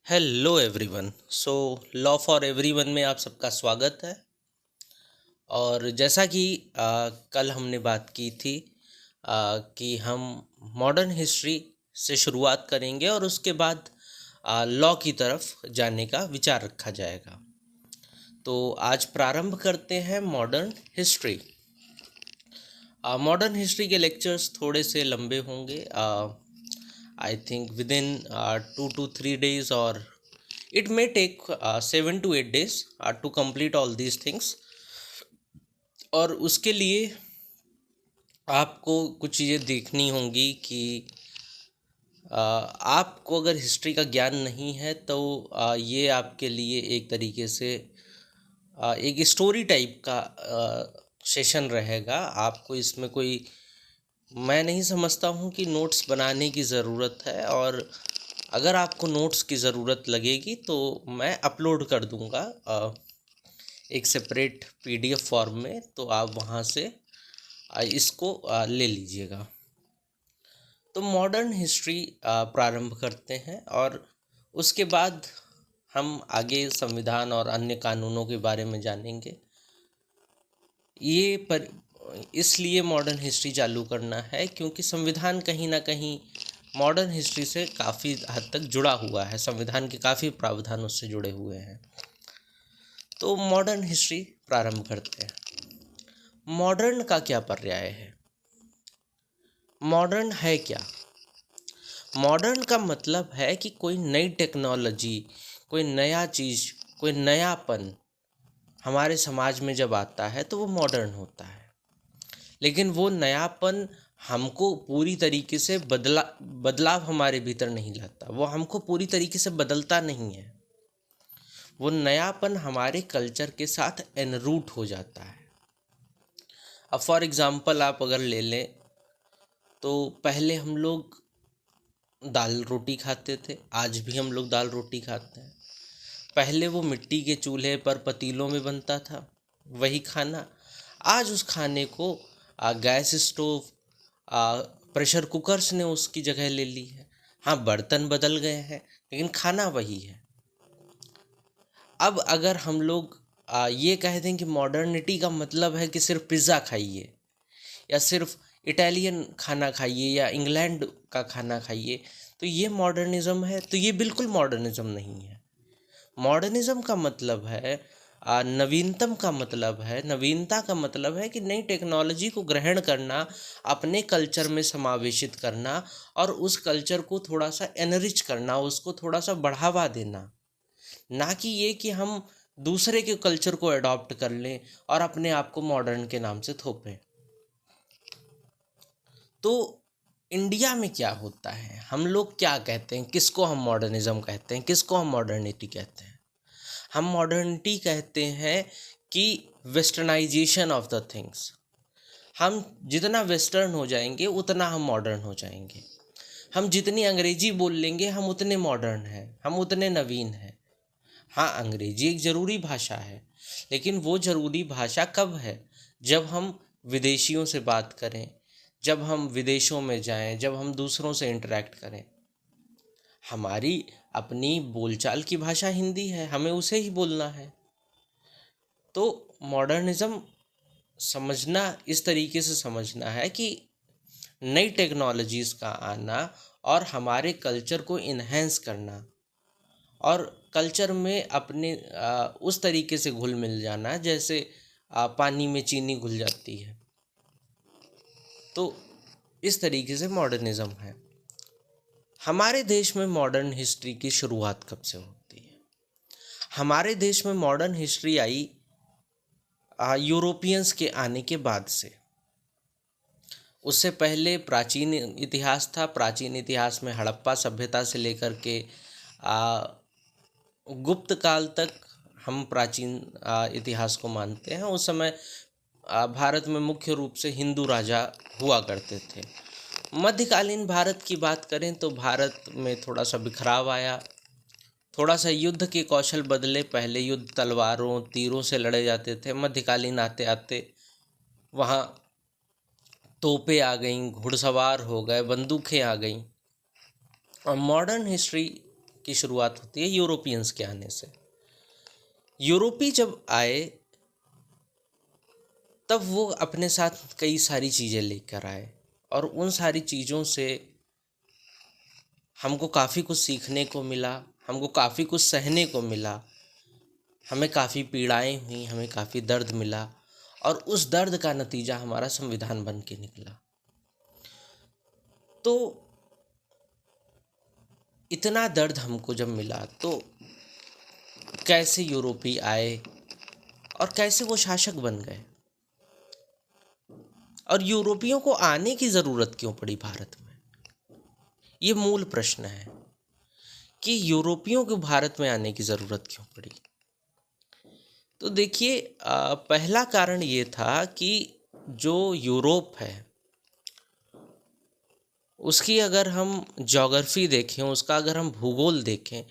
Hello everyone. Law for everyone में आप सबका स्वागत है। और जैसा कि कल हमने बात की थी कि हम मॉडर्न हिस्ट्री से शुरुआत करेंगे और उसके बाद लॉ की तरफ जाने का विचार रखा जाएगा। तो आज प्रारंभ करते हैं मॉडर्न हिस्ट्री। मॉडर्न हिस्ट्री के लेक्चर्स थोड़े से लंबे होंगे। I think with in 2 to 3 days, और it may take 7 to 8 days to complete all these things। और उसके लिए आपको कुछ चीज़ें देखनी होंगी कि आपको अगर हिस्ट्री का ज्ञान नहीं है तो ये आपके लिए एक तरीके से एक स्टोरी टाइप का सेशन रहेगा। आपको इसमें कोई, मैं नहीं समझता हूँ कि नोट्स बनाने की ज़रूरत है, और अगर आपको नोट्स की ज़रूरत लगेगी तो मैं अपलोड कर दूँगा एक सेपरेट पीडीएफ फॉर्म में, तो आप वहाँ से इसको ले लीजिएगा। तो मॉडर्न हिस्ट्री प्रारंभ करते हैं और उसके बाद हम आगे संविधान और अन्य कानूनों के बारे में जानेंगे। ये पर इसलिए मॉडर्न हिस्ट्री चालू करना है क्योंकि संविधान कहीं ना कहीं मॉडर्न हिस्ट्री से काफ़ी हद तक जुड़ा हुआ है, संविधान के काफ़ी प्रावधान उससे जुड़े हुए हैं। तो मॉडर्न हिस्ट्री प्रारंभ करते हैं। मॉडर्न का क्या पर्याय है? मॉडर्न है क्या? मॉडर्न का मतलब है कि कोई नई टेक्नोलॉजी, कोई नया चीज़, कोई नयापन हमारे समाज में जब आता है तो वो मॉडर्न होता है। लेकिन वो नयापन हमको पूरी तरीके से बदलाव हमारे भीतर नहीं लाता, वो हमको पूरी तरीके से बदलता नहीं है। वो नयापन हमारे कल्चर के साथ एनरूट हो जाता है। अब फॉर एग्ज़ाम्पल आप अगर ले लें तो पहले हम लोग दाल रोटी खाते थे, आज भी हम लोग दाल रोटी खाते हैं। पहले वो मिट्टी के चूल्हे पर पतीलों में बनता था वही खाना, आज उस खाने को गैस स्टोव, प्रेशर कुकर्स ने उसकी जगह ले ली है। हाँ, बर्तन बदल गए हैं लेकिन खाना वही है। अब अगर हम लोग ये कह दें कि मॉडर्निटी का मतलब है कि सिर्फ पिज़्ज़ा खाइए या सिर्फ इटालियन खाना खाइए या इंग्लैंड का खाना खाइए, तो ये मॉडर्निज़्म है, तो ये बिल्कुल मॉडर्निज़्म नहीं है। मॉडर्निज़्म का मतलब है नवीनतम का मतलब है, नवीनता का मतलब है कि नई टेक्नोलॉजी को ग्रहण करना, अपने कल्चर में समावेशित करना और उस कल्चर को थोड़ा सा एनरिच करना, उसको थोड़ा सा बढ़ावा देना। ना कि ये कि हम दूसरे के कल्चर को अडॉप्ट कर लें और अपने आप को मॉडर्न के नाम से थोपें। तो इंडिया में क्या होता है, हम लोग क्या कहते हैं, किसको हम मॉडर्निज़्म कहते हैं, किसको हम मॉडर्निटी कहते हैं? हम मॉडर्निटी कहते हैं कि वेस्टर्नाइजेशन ऑफ द थिंग्स। हम जितना वेस्टर्न हो जाएंगे उतना हम मॉडर्न हो जाएंगे। हम जितनी अंग्रेजी बोल लेंगे हम उतने मॉडर्न हैं, हम उतने नवीन हैं। हाँ, अंग्रेजी एक ज़रूरी भाषा है, लेकिन वो ज़रूरी भाषा कब है? जब हम विदेशियों से बात करें, जब हम विदेशों में जाएं, जब हम दूसरों से इंटरेक्ट करें। हमारी अपनी बोलचाल की भाषा हिंदी है, हमें उसे ही बोलना है। तो मॉडर्निज़्म समझना इस तरीके से समझना है कि नई टेक्नोलॉजीज़ का आना और हमारे कल्चर को इन्हेंस करना और कल्चर में अपने उस तरीके से घुल मिल जाना जैसे पानी में चीनी घुल जाती है। तो इस तरीके से मॉडर्निज़्म है। हमारे देश में मॉडर्न हिस्ट्री की शुरुआत कब से होती है? हमारे देश में मॉडर्न हिस्ट्री आई यूरोपियंस के आने के बाद से। उससे पहले प्राचीन इतिहास था। प्राचीन इतिहास में हड़प्पा सभ्यता से लेकर के गुप्त काल तक हम प्राचीन इतिहास को मानते हैं। उस समय भारत में मुख्य रूप से हिंदू राजा हुआ करते थे। मध्यकालीन भारत की बात करें तो भारत में थोड़ा सा बिखराव आया, थोड़ा सा युद्ध के कौशल बदले। पहले युद्ध तलवारों तीरों से लड़े जाते थे, मध्यकालीन आते आते वहाँ तोपें आ गईं, घुड़सवार हो गए, बंदूकें आ गईं। और मॉडर्न हिस्ट्री की शुरुआत होती है यूरोपियंस के आने से। यूरोपी जब आए तब वो अपने साथ कई सारी चीज़ें लेकर आए, और उन सारी चीज़ों से हमको काफ़ी कुछ सीखने को मिला, हमको काफ़ी कुछ सहने को मिला, हमें काफ़ी पीड़ाएं हुई, हमें काफ़ी दर्द मिला, और उस दर्द का नतीजा हमारा संविधान बन के निकला। तो इतना दर्द हमको जब मिला तो कैसे यूरोपी आए और कैसे वो शासक बन गए, और यूरोपियों को आने की ज़रूरत क्यों पड़ी भारत में? ये मूल प्रश्न है कि यूरोपियों को भारत में आने की ज़रूरत क्यों पड़ी। तो देखिए, पहला कारण ये था कि जो यूरोप है उसकी अगर हम ज्योग्राफी देखें, उसका अगर हम भूगोल देखें,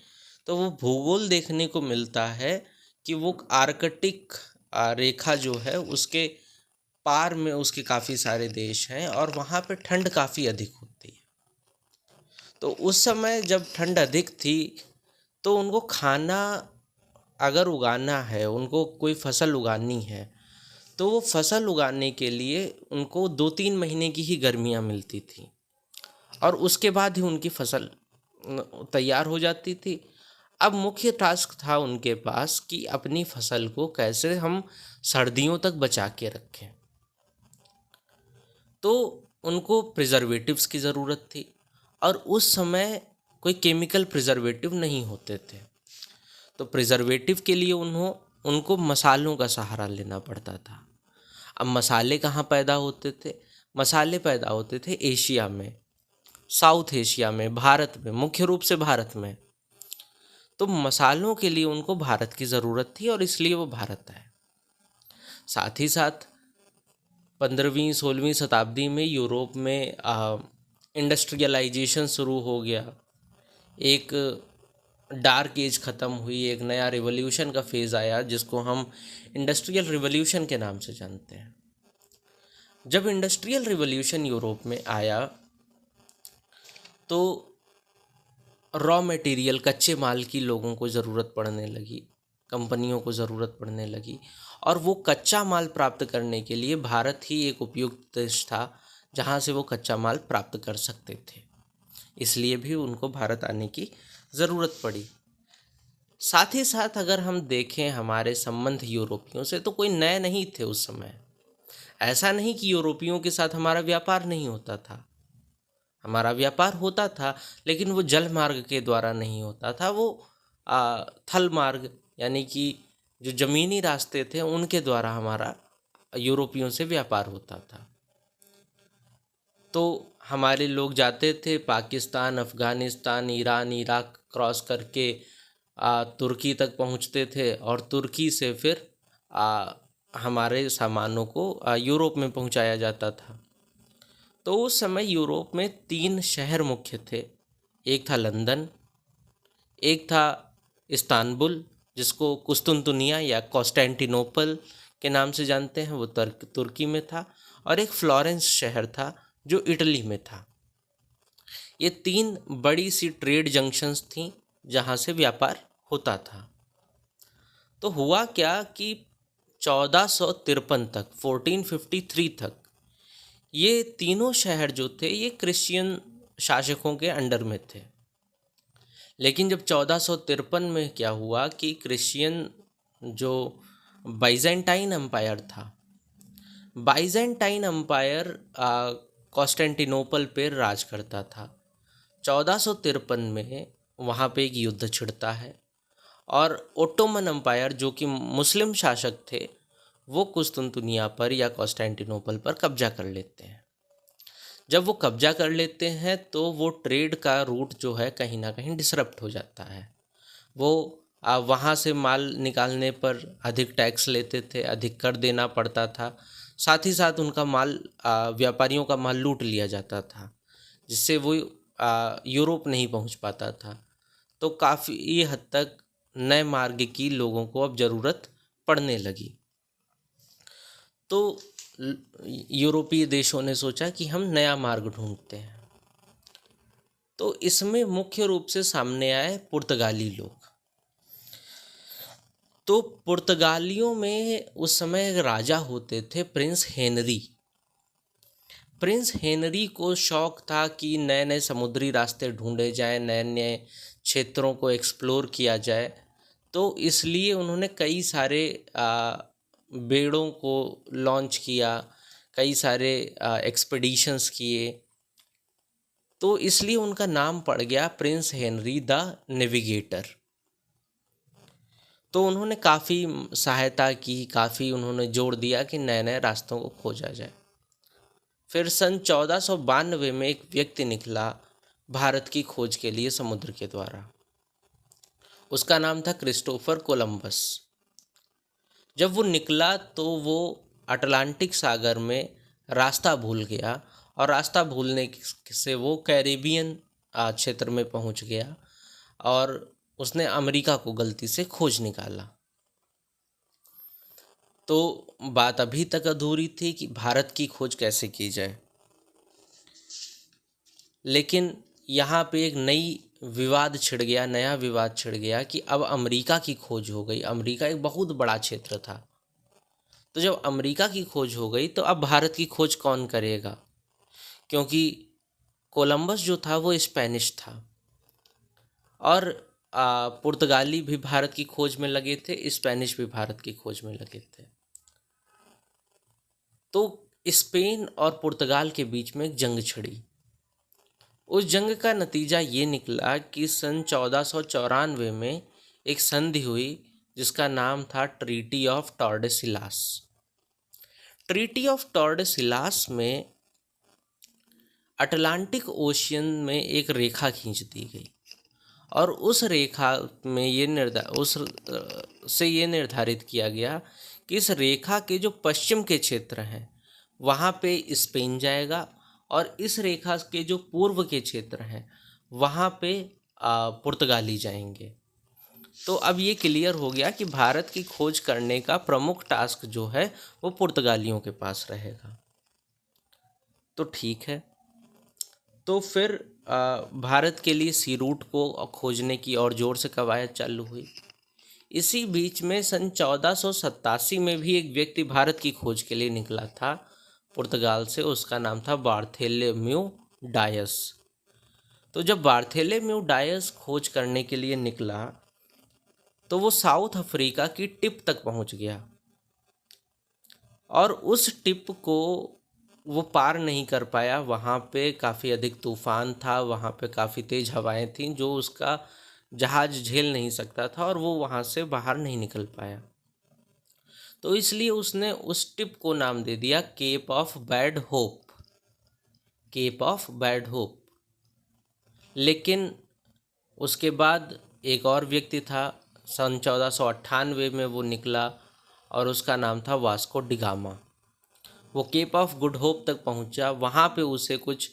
तो वो भूगोल देखने को मिलता है कि वो आर्कटिक रेखा जो है उसके पार में उसके काफ़ी सारे देश हैं, और वहाँ पे ठंड काफ़ी अधिक होती है। तो उस समय जब ठंड अधिक थी तो उनको खाना अगर उगाना है, उनको कोई फसल उगानी है, तो वो फसल उगाने के लिए उनको 2-3 महीने की ही गर्मियाँ मिलती थी, और उसके बाद ही उनकी फसल तैयार हो जाती थी। अब मुख्य टास्क था उनके पास कि अपनी फसल को कैसे हम सर्दियों तक बचा के रखें। तो उनको प्रिजर्वेटिव्स की ज़रूरत थी, और उस समय कोई केमिकल प्रिजर्वेटिव नहीं होते थे। तो प्रिजर्वेटिव के लिए उनको मसालों का सहारा लेना पड़ता था। अब मसाले कहाँ पैदा होते थे? मसाले पैदा होते थे एशिया में, साउथ एशिया में, भारत में, मुख्य रूप से भारत में। तो मसालों के लिए उनको भारत की ज़रूरत थी, और इसलिए वो भारत आए। साथ ही साथ 15वीं 16वीं शताब्दी में यूरोप में इंडस्ट्रियलाइजेशन शुरू हो गया, एक डार्क एज ख़त्म हुई, एक नया रिवॉल्यूशन का फेज़ आया जिसको हम इंडस्ट्रियल रिवॉल्यूशन के नाम से जानते हैं। जब इंडस्ट्रियल रिवॉल्यूशन यूरोप में आया तो रॉ मटेरियल, कच्चे माल की लोगों को ज़रूरत पड़ने लगी, कंपनियों को ज़रूरत पड़ने लगी, और वो कच्चा माल प्राप्त करने के लिए भारत ही एक उपयुक्त देश था जहाँ से वो कच्चा माल प्राप्त कर सकते थे। इसलिए भी उनको भारत आने की ज़रूरत पड़ी। साथ ही साथ अगर हम देखें हमारे संबंध यूरोपियों से, तो कोई नए नहीं थे उस समय। ऐसा नहीं कि यूरोपियों के साथ हमारा व्यापार नहीं होता था, हमारा व्यापार होता था, लेकिन वो जल मार्ग के द्वारा नहीं होता था, वो थल मार्ग यानी कि जो ज़मीनी रास्ते थे उनके द्वारा हमारा यूरोपियों से व्यापार होता था। तो हमारे लोग जाते थे Pakistan, Afghanistan, Iran, Iraq cross करके तुर्की तक पहुंचते थे, और तुर्की से फिर हमारे सामानों को यूरोप में पहुंचाया जाता था। तो उस समय यूरोप में 3 शहर मुख्य थे। एक था लंदन, एक था इस्तांबुल जिसको कुस्तुनतुनिया या कॉन्स्टेंटिनोपल के नाम से जानते हैं, वो तुर्की में था, और एक फ्लोरेंस शहर था जो इटली में था। ये 3 बड़ी सी ट्रेड जंक्शंस थीं जहाँ से व्यापार होता था। तो हुआ क्या कि 1453 तक, 1453 तक ये तीनों शहर जो थे ये क्रिश्चियन शासकों के अंडर में थे। लेकिन जब 1453 में क्या हुआ कि क्रिश्चियन जो बाइजेंटाइन एम्पायर था, बाइजेंटाइन एम्पायर कॉन्स्टेंटिनोपल पर राज करता था। 1453 में वहाँ पे एक युद्ध छिड़ता है, और ओटोमन एम्पायर जो कि मुस्लिम शासक थे वो कुस्तुनतुनिया पर या कॉन्स्टेंटिनोपल पर कब्जा कर लेते हैं। जब वो कब्जा कर लेते हैं तो वो ट्रेड का रूट जो है कहीं ना कहीं डिसरप्ट हो जाता है। वो वहाँ से माल निकालने पर अधिक टैक्स लेते थे, अधिक कर देना पड़ता था। साथ ही साथ उनका माल, व्यापारियों का माल लूट लिया जाता था, जिससे वो यूरोप नहीं पहुँच पाता था। तो काफ़ी हद तक नए मार्ग की लोगों को अब ज़रूरत पड़ने लगी। तो यूरोपीय देशों ने सोचा कि हम नया मार्ग ढूंढते हैं। तो इसमें मुख्य रूप से सामने आए पुर्तगाली लोग। तो पुर्तगालियों में उस समय एक राजा होते थे, प्रिंस हेनरी। प्रिंस हेनरी को शौक था कि नए नए समुद्री रास्ते ढूंढे जाएं, नए नए क्षेत्रों को एक्सप्लोर किया जाए। तो इसलिए उन्होंने कई सारे बेड़ों को लॉन्च किया, कई सारे एक्सपीडिशंस किए। तो इसलिए उनका नाम पड़ गया प्रिंस हेनरी द नेविगेटर। तो उन्होंने काफ़ी सहायता की, काफ़ी उन्होंने जोर दिया कि नए नए रास्तों को खोजा जाए। फिर सन 1492 में एक व्यक्ति निकला भारत की खोज के लिए समुद्र के द्वारा। उसका नाम था क्रिस्टोफर कोलंबस। जब वो निकला तो वो अटलांटिक सागर में रास्ता भूल गया, और रास्ता भूलने से वो कैरेबियन क्षेत्र में पहुंच गया, और उसने अमेरिका को गलती से खोज निकाला। तो बात अभी तक अधूरी थी कि भारत की खोज कैसे की जाए, लेकिन यहाँ पे एक नया विवाद छिड़ गया कि अब अमेरिका की खोज हो गई। अमेरिका एक बहुत बड़ा क्षेत्र था। तो जब अमेरिका की खोज हो गई तो अब भारत की खोज कौन करेगा, क्योंकि कोलंबस जो था वो स्पेनिश था, और पुर्तगाली भी भारत की खोज में लगे थे, स्पेनिश भी भारत की खोज में लगे थे। तो स्पेन और पुर्तगाल के बीच में एक जंग छिड़ी। उस जंग का नतीजा ये निकला कि सन 1494 में एक संधि हुई जिसका नाम था ट्रीटी ऑफ टॉर्डेसिलास। ट्रीटी ऑफ टॉर्डेसिलास में अटलांटिक ओशियन में एक रेखा खींच दी गई, और उस रेखा में ये निर्धारित किया गया कि इस रेखा के जो पश्चिम के क्षेत्र हैं वहाँ पे स्पेन जाएगा, और इस रेखा के जो पूर्व के क्षेत्र हैं वहाँ पे पुर्तगाली जाएंगे। तो अब ये क्लियर हो गया कि भारत की खोज करने का प्रमुख टास्क जो है वो पुर्तगालियों के पास रहेगा। तो ठीक है, तो फिर भारत के लिए सी रूट को खोजने की और ज़ोर से कवायद चालू हुई। इसी बीच में सन 1487 में भी एक व्यक्ति भारत की खोज के लिए निकला था पुर्तगाल से। उसका नाम था बार्थोलोम्यू डायस। तो जब बार्थोलोम्यू डायस खोज करने के लिए निकला तो वो साउथ अफ्रीका की टिप तक पहुंच गया, और उस टिप को वो पार नहीं कर पाया। वहाँ पे काफ़ी अधिक तूफान था, वहाँ पे काफ़ी तेज़ हवाएं थीं जो उसका जहाज़ झेल नहीं सकता था, और वो वहाँ से बाहर नहीं निकल पाया। तो इसलिए उसने उस टिप को नाम दे दिया Cape of Bad Hope, Cape of Bad Hope. लेकिन उसके बाद एक और व्यक्ति था, सन 1498 में वो निकला, और उसका नाम था वास्को डिगामा। वो केप ऑफ गुड होप तक पहुंचा। वहाँ पे उसे कुछ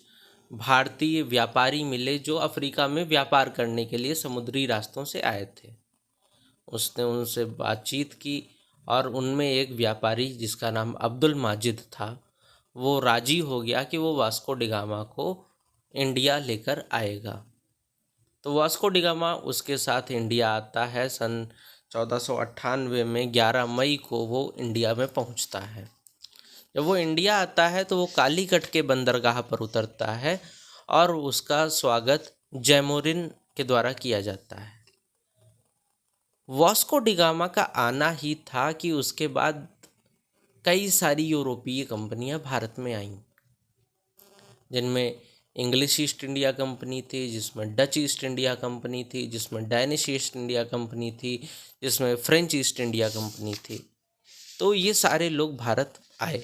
भारतीय व्यापारी मिले जो अफ्रीका में व्यापार करने के लिए समुद्री रास्तों से आए थे। उसने उनसे बातचीत की, और उनमें एक व्यापारी जिसका नाम अब्दुल माजिद था वो राजी हो गया कि वो वास्को डिगामा को इंडिया लेकर आएगा। तो वास्को डिगामा उसके साथ इंडिया आता है। सन 1498 में 11 मई को वो इंडिया में पहुंचता है। जब वो इंडिया आता है तो वो कालीकट के बंदरगाह पर उतरता है, और उसका स्वागत जैमोरिन के द्वारा किया जाता है। वास्को डिगामा का आना ही था कि उसके बाद कई सारी यूरोपीय कंपनियां भारत में आईं, जिनमें इंग्लिश ईस्ट इंडिया कंपनी थी, जिसमें डच ईस्ट इंडिया कंपनी थी, जिसमें डैनिश ईस्ट इंडिया कंपनी थी, जिसमें फ्रेंच ईस्ट इंडिया कंपनी थी। तो ये सारे लोग भारत आए।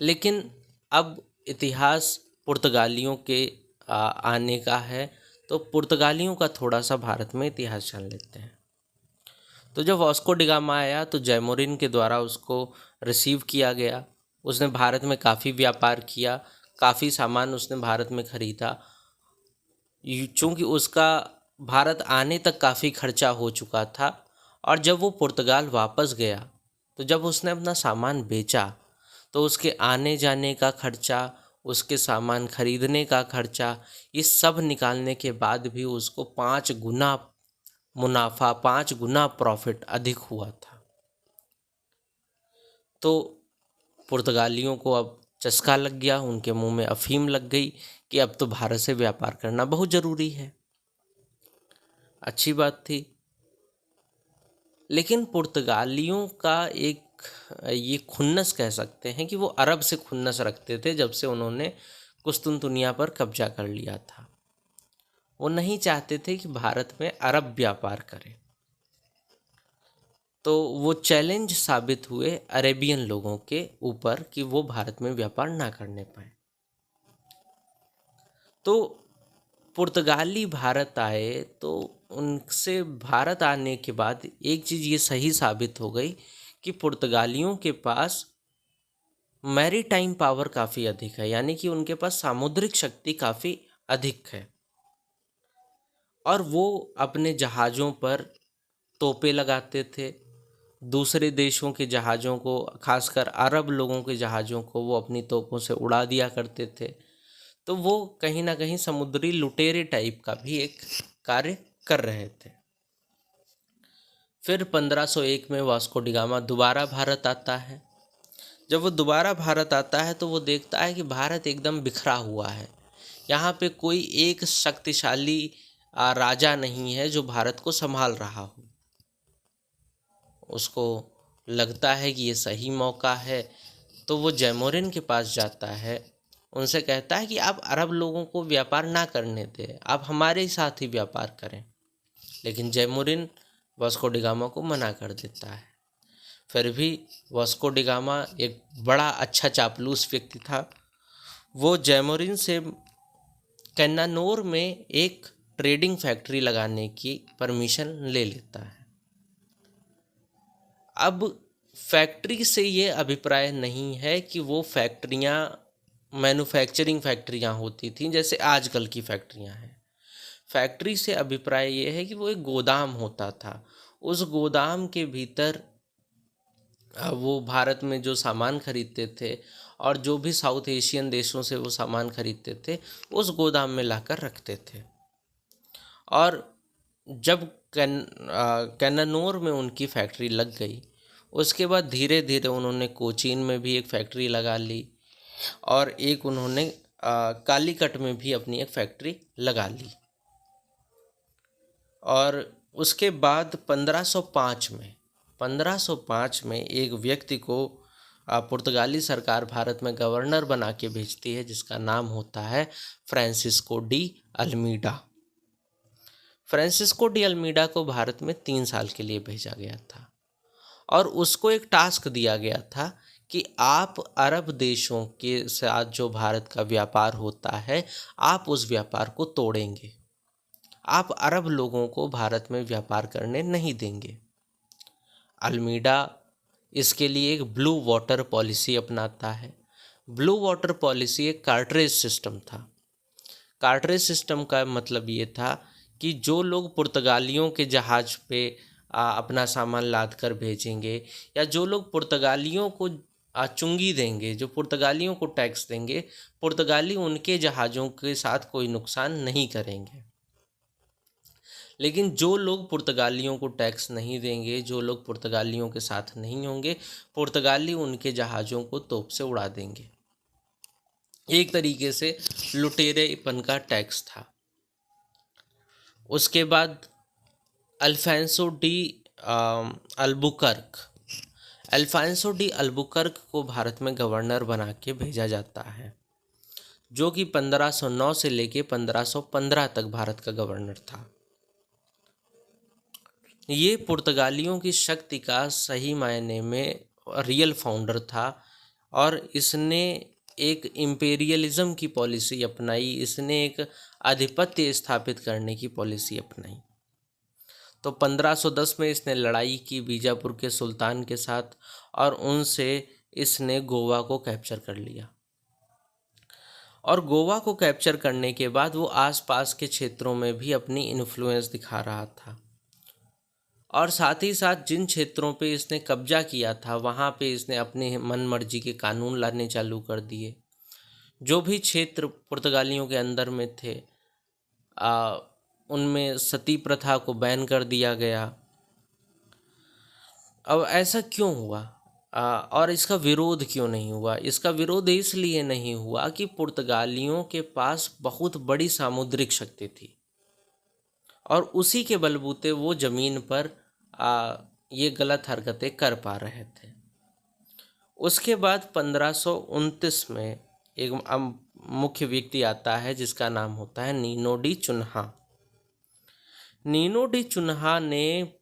लेकिन अब इतिहास पुर्तगालियों के आने का है, तो पुर्तगालियों का थोड़ा सा भारत में इतिहास जान लेते हैं। तो जब वास्को डिगामा आया तो जैमोरिन के द्वारा उसको रिसीव किया गया। उसने भारत में काफ़ी व्यापार किया, काफ़ी सामान उसने भारत में ख़रीदा। चूँकि उसका भारत आने तक काफ़ी खर्चा हो चुका था, और जब वो पुर्तगाल वापस गया तो जब उसने अपना सामान बेचा तो उसके आने जाने का खर्चा, उसके सामान खरीदने का खर्चा, ये सब निकालने के बाद भी उसको 5 गुना मुनाफा, 5 गुना प्रॉफिट अधिक हुआ था। तो पुर्तगालियों को अब चस्का लग गया, उनके मुंह में अफीम लग गई कि अब तो भारत से व्यापार करना बहुत ज़रूरी है। अच्छी बात थी, लेकिन पुर्तगालियों का एक ये खुन्नस कह सकते हैं कि वो अरब से खुन्नस रखते थे जब से उन्होंने कुस्तुनतुनिया पर कब्जा कर लिया था। वो नहीं चाहते थे कि भारत में अरब व्यापार करे, तो वो चैलेंज साबित हुए अरेबियन लोगों के ऊपर कि वो भारत में व्यापार ना करने पाए। तो पुर्तगाली भारत आए, तो उनसे भारत आने के बाद एक चीज़ ये सही साबित हो गई कि पुर्तगालियों के पास मैरीटाइम पावर काफ़ी अधिक है, यानी कि उनके पास सामुद्रिक शक्ति काफ़ी अधिक है। और वो अपने जहाज़ों पर तोपें लगाते थे, दूसरे देशों के जहाज़ों को, खासकर अरब लोगों के जहाज़ों को वो अपनी तोपों से उड़ा दिया करते थे। तो वो कहीं ना कहीं समुद्री लुटेरे टाइप का भी एक कार्य कर रहे थे। फिर 1501 में वास्को डी गामा दोबारा भारत आता है। जब वो दोबारा भारत आता है तो वो देखता है कि भारत एकदम बिखरा हुआ है, यहाँ पे कोई एक शक्तिशाली राजा नहीं है जो भारत को संभाल रहा हो। उसको लगता है कि ये सही मौका है, तो वो जैमोरिन के पास जाता है, उनसे कहता है कि आप अरब लोगों को व्यापार ना करने दें, आप हमारे साथ ही व्यापार करें। लेकिन जैमोरिन वास्को डी गामा को मना कर देता है। फिर भी वास्को डी गामा एक बड़ा अच्छा चापलूस व्यक्ति था। वो जैमोरिन से कैन्नानोर में एक ट्रेडिंग फैक्ट्री लगाने की परमिशन ले लेता है। अब फैक्ट्री से ये अभिप्राय नहीं है कि वो फैक्ट्रियाँ मैन्युफैक्चरिंग फैक्ट्रियाँ होती थीं जैसे आजकल की फैक्ट्रियाँ हैं। फैक्ट्री से अभिप्राय ये है कि वो एक गोदाम होता था। उस गोदाम के भीतर वो भारत में जो सामान खरीदते थे और जो भी साउथ एशियन देशों से वो सामान खरीदते थे, उस गोदाम में लाकर रखते थे। और जब कैन्नानोर में उनकी फैक्ट्री लग गई, उसके बाद धीरे धीरे उन्होंने कोचीन में भी एक फैक्ट्री लगा ली और एक उन्होंने कालीकट में भी अपनी एक फैक्ट्री लगा ली। और उसके बाद 1505 में एक व्यक्ति को पुर्तगाली सरकार भारत में गवर्नर बना के भेजती है, जिसका नाम होता है Francisco de Almeida. Francisco de Almeida को भारत में 3 साल के लिए भेजा गया था और उसको एक टास्क दिया गया था कि आप अरब देशों के साथ जो भारत का व्यापार होता है, आप उस व्यापार को तोड़ेंगे, आप अरब लोगों को भारत में व्यापार करने नहीं देंगे। अल्मीडा इसके लिए एक ब्लू वाटर पॉलिसी अपनाता है। ब्लू वाटर पॉलिसी एक कार्टरेज सिस्टम था। कार्टरेज सिस्टम का मतलब ये था कि जो लोग पुर्तगालियों के जहाज पे अपना सामान लाद कर भेजेंगे, या जो लोग पुर्तगालियों को चुंगी देंगे, जो पुर्तगालियों को टैक्स देंगे, पुर्तगाली उनके जहाज़ों के साथ कोई नुकसान नहीं करेंगे। लेकिन जो लोग पुर्तगालियों को टैक्स नहीं देंगे, जो लोग पुर्तगालियों के साथ नहीं होंगे, पुर्तगाली उनके जहाज़ों को तोप से उड़ा देंगे। एक तरीके से लुटेरेपन का टैक्स था। उसके बाद अल्फांसो डी अल्बुकर्क को भारत में गवर्नर बना के भेजा जाता है, जो कि 1509 से लेके 1515 तक भारत का गवर्नर था। ये पुर्तगालियों की शक्ति का सही मायने में रियल फाउंडर था और इसने एक इम्पेरियलिज्म की पॉलिसी अपनाई, इसने एक आधिपत्य स्थापित करने की पॉलिसी अपनाई। तो 1510 में इसने लड़ाई की बीजापुर के सुल्तान के साथ और उनसे इसने गोवा को कैप्चर कर लिया। और गोवा को कैप्चर करने के बाद वो आसपास के क्षेत्रों में भी अपनी इन्फ्लुएंस दिखा रहा था और साथ ही साथ जिन क्षेत्रों पे इसने कब्जा किया था वहाँ पे इसने अपने मन मर्जी के कानून लाने चालू कर दिए। जो भी क्षेत्र पुर्तगालियों के अंदर में थे आ, उनमें सती प्रथा को बैन कर दिया गया। अब ऐसा क्यों हुआ? और इसका विरोध क्यों नहीं हुआ? इसका विरोध इसलिए नहीं हुआ कि पुर्तगालियों के पास बहुत बड़ी सामुद्रिक शक्ति थी और उसी के बलबूते वो ज़मीन पर ये गलत हरकतें कर पा रहे थे। उसके बाद 1529 में एक मुख्य व्यक्ति आता है जिसका नाम होता है नीनो डी चुन्हा। नीनो डी चुन्हा ने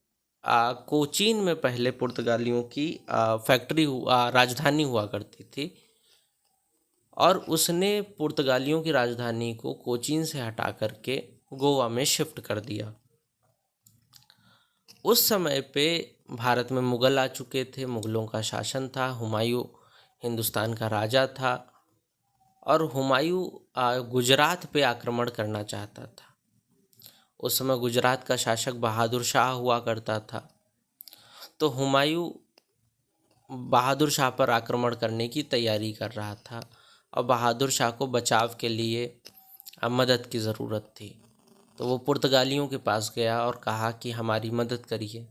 कोचीन में पहले पुर्तगालियों की फैक्ट्री राजधानी हुआ करती थी और उसने पुर्तगालियों की राजधानी को कोचीन से हटा करके गोवा में शिफ्ट कर दिया। उस समय पे भारत में मुग़ल आ चुके थे, मुग़लों का शासन था, हुमायूं हिंदुस्तान का राजा था और हुमायूं गुजरात पे आक्रमण करना चाहता था। उस समय गुजरात का शासक बहादुर शाह हुआ करता था, तो हुमायूं बहादुर शाह पर आक्रमण करने की तैयारी कर रहा था और बहादुर शाह को बचाव के लिए मदद की ज़रूरत थी। तो वो पुर्तगालियों के पास गया और कहा कि हमारी मदद करिए।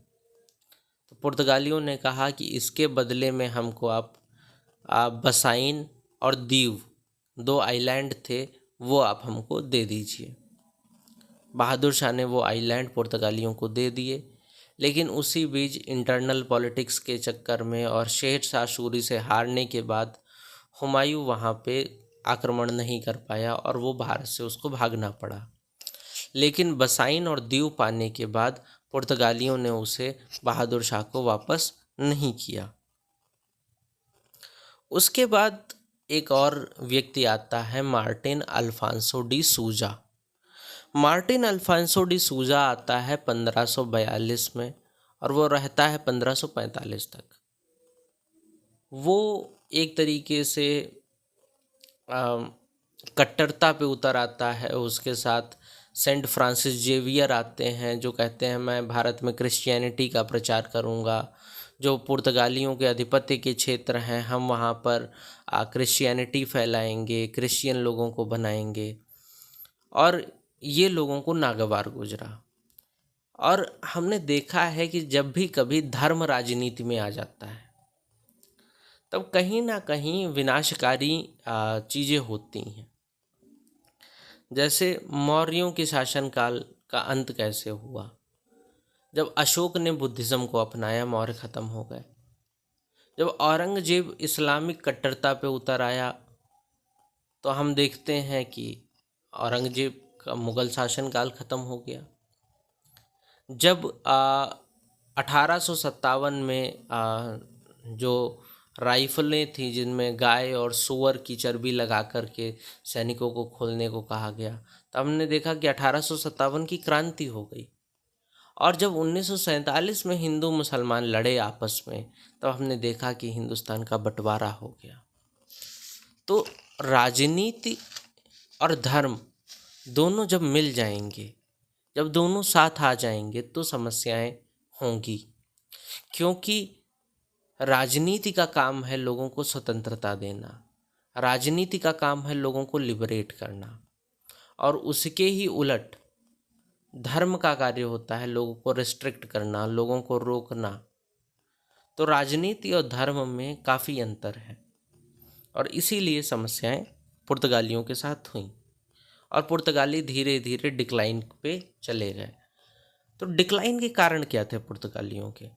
तो पुर्तगालियों ने कहा कि इसके बदले में हमको आप बसाइन और दीव, 2 आइलैंड थे, वो आप हमको दे दीजिए। बहादुर शाह ने वो आइलैंड पुर्तगालियों को दे दिए, लेकिन उसी बीच इंटरनल पॉलिटिक्स के चक्कर में और शेर शाह सूरी से हारने के बाद हुमायूं वहाँ पे आक्रमण नहीं कर पाया और वो भारत से उसको भागना पड़ा। लेकिन बसाइन और दीव पाने के बाद पुर्तगालियों ने उसे बहादुर शाह को वापस नहीं किया। उसके बाद एक और व्यक्ति आता है, मार्टिन अल्फांसो डी सूजा। मार्टिन अल्फांसो डी सूजा आता है 1542 में और वो रहता है 1545 तक। वो एक तरीके से कट्टरता पे उतर आता है। उसके साथ सेंट फ्रांसिस जेवियर आते हैं जो कहते हैं मैं भारत में क्रिश्चियनिटी का प्रचार करूंगा। जो पुर्तगालियों के आधिपत्य के क्षेत्र हैं हम वहाँ पर क्रिश्चियनिटी फैलाएंगे, क्रिश्चियन लोगों को बनाएंगे, और ये लोगों को नागवार गुजरा। और हमने देखा है कि जब भी कभी धर्म राजनीति में आ जाता है तब कहीं ना कहीं विनाशकारी चीज़ें होती हैं। जैसे मौर्यों के शासनकाल का अंत कैसे हुआ? जब अशोक ने बुद्धिज़्म को अपनाया, मौर्य ख़त्म हो गए। जब औरंगजेब इस्लामिक कट्टरता पे उतर आया तो हम देखते हैं कि औरंगजेब का मुग़ल शासनकाल ख़त्म हो गया। जब 1857 में जो राइफलें थी जिनमें गाय और सूअर की चर्बी लगा करके सैनिकों को खोलने को कहा गया, तो हमने देखा कि 1857 की क्रांति हो गई। और जब 1947 में हिंदू मुसलमान लड़े आपस में, तब हमने देखा कि हिंदुस्तान का बंटवारा हो गया। तो राजनीति और धर्म दोनों जब मिल जाएंगे, जब दोनों साथ आ जाएंगे तो समस्याएं होंगी, क्योंकि राजनीति का काम है लोगों को स्वतंत्रता देना, राजनीति का काम है लोगों को लिबरेट करना, और उसके ही उलट धर्म का कार्य होता है लोगों को रिस्ट्रिक्ट करना, लोगों को रोकना। तो राजनीति और धर्म में काफ़ी अंतर है और इसीलिए समस्याएं पुर्तगालियों के साथ हुई और पुर्तगाली धीरे धीरे डिक्लाइन पे चले गए। तो डिक्लाइन के कारण क्या थे पुर्तगालियों के?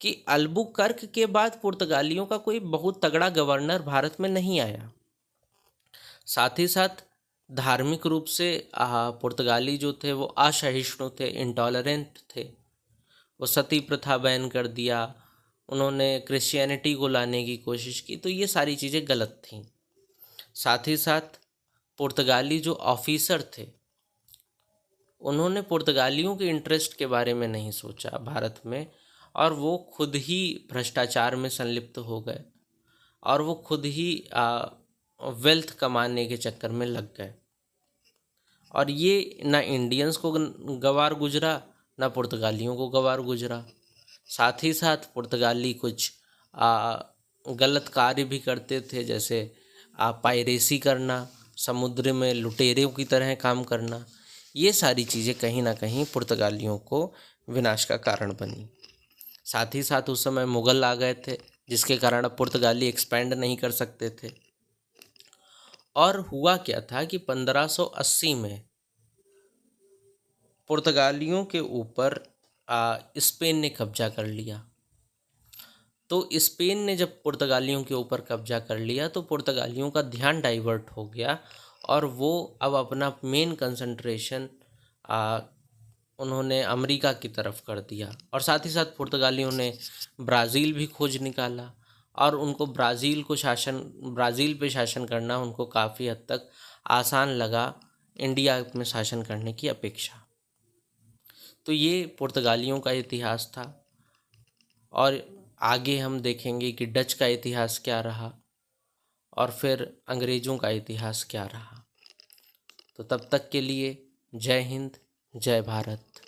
कि अल्बुकर्क के बाद पुर्तगालियों का कोई बहुत तगड़ा गवर्नर भारत में नहीं आया। साथ ही साथ धार्मिक रूप से पुर्तगाली जो थे वो असहिष्णु थे, इंटॉलरेंट थे। वो सती प्रथा बैन कर दिया, उन्होंने क्रिश्चियनिटी को लाने की कोशिश की, तो ये सारी चीज़ें गलत थीं। साथ ही साथ पुर्तगाली जो ऑफिसर थे उन्होंने पुर्तगालियों के इंटरेस्ट के बारे में नहीं सोचा भारत में, और वो खुद ही भ्रष्टाचार में संलिप्त हो गए और वो खुद ही वेल्थ कमाने के चक्कर में लग गए। और ये ना इंडियंस को गवार गुजरा, ना पुर्तगालियों को गवार गुजरा। साथ ही साथ पुर्तगाली कुछ गलत कार्य भी करते थे, जैसे पायरेसी करना, समुद्र में लुटेरों की तरह काम करना, ये सारी चीज़ें कहीं ना कहीं पुर्तगालियों को विनाश का कारण बनी। साथ ही साथ उस समय मुग़ल आ गए थे, जिसके कारण अब पुर्तगाली एक्सपेंड नहीं कर सकते थे। और हुआ क्या था कि 1580 में पुर्तगालियों के ऊपर स्पेन ने कब्जा कर लिया। तो स्पेन ने जब पुर्तगालियों के ऊपर कब्जा कर लिया तो पुर्तगालियों का ध्यान डाइवर्ट हो गया और वो अब अपना मेन कंसंट्रेशन उन्होंने अमेरिका की तरफ कर दिया। और साथ ही साथ पुर्तगालियों ने ब्राज़ील भी खोज निकाला और उनको ब्राज़ील पे शासन करना उनको काफ़ी हद तक आसान लगा इंडिया में शासन करने की अपेक्षा। तो ये पुर्तगालियों का इतिहास था। और आगे हम देखेंगे कि डच का इतिहास क्या रहा और फिर अंग्रेज़ों का इतिहास क्या रहा। तो तब तक के लिए जय हिंद, जय भारत।